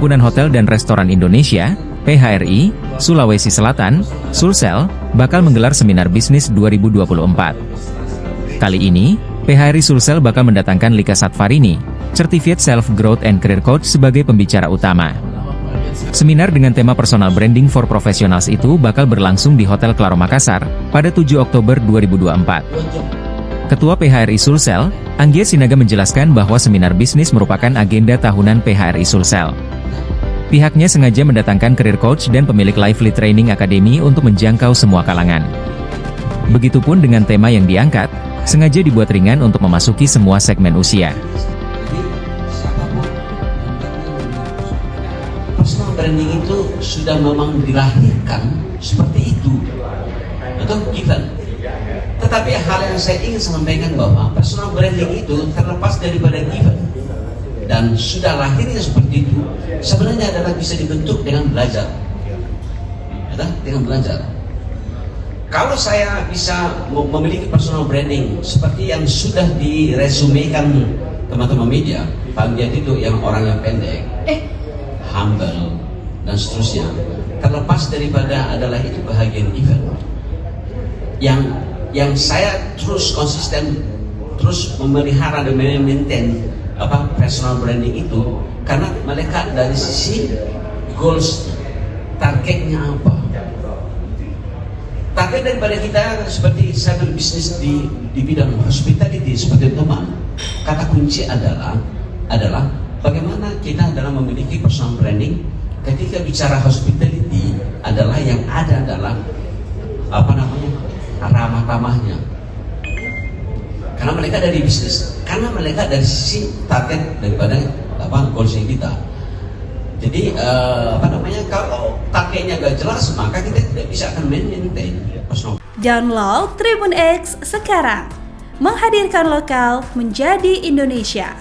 Perhimpunan Hotel dan Restoran Indonesia, PHRI, Sulawesi Selatan, Sulsel, bakal menggelar seminar bisnis 2024. Kali ini, PHRI Sulsel bakal mendatangkan Lika Satvarini, Certified Self-Growth and Career Coach sebagai pembicara utama. Seminar dengan tema Personal Branding for Professionals itu bakal berlangsung di Hotel Claro Makassar, pada 7 Oktober 2024. Ketua PHRI Sulsel, Anggia Sinaga menjelaskan bahwa seminar bisnis merupakan agenda tahunan PHRI Sulsel. Pihaknya sengaja mendatangkan career coach dan pemilik Lively Training Academy untuk menjangkau semua kalangan. Begitupun dengan tema yang diangkat, sengaja dibuat ringan untuk memasuki semua segmen usia. Personal branding itu sudah memang dilahirkan seperti itu, atau given. Tetapi hal yang saya ingin sampaikan bahwa personal branding itu terlepas daripada given dan sudah lahirnya seperti itu, sebenarnya adalah bisa dibentuk dengan belajar. Dengan belajar. Kalau saya bisa memiliki personal branding seperti yang sudah diresumekan teman-teman media, Pak Anggia itu yang orang yang pendek, humble, dan seterusnya, terlepas daripada adalah itu bahagian given. Yang saya terus konsisten, terus memelihara dan maintain personal branding itu, karena mereka dari sisi goals, targetnya apa? Target daripada kita seperti saya berbisnis di bidang hospitality seperti teman, kata kunci adalah bagaimana kita dalam memiliki personal branding. Ketika bicara hospitality adalah yang ada adalah ramah-ramahnya, karena mereka dari bisnis, karena mereka dari sisi target daripada goalsnya kita. Jadi kalau targetnya gak jelas, maka kita tidak bisa akan maintain personal. Download Tribun X sekarang, menghadirkan lokal menjadi Indonesia.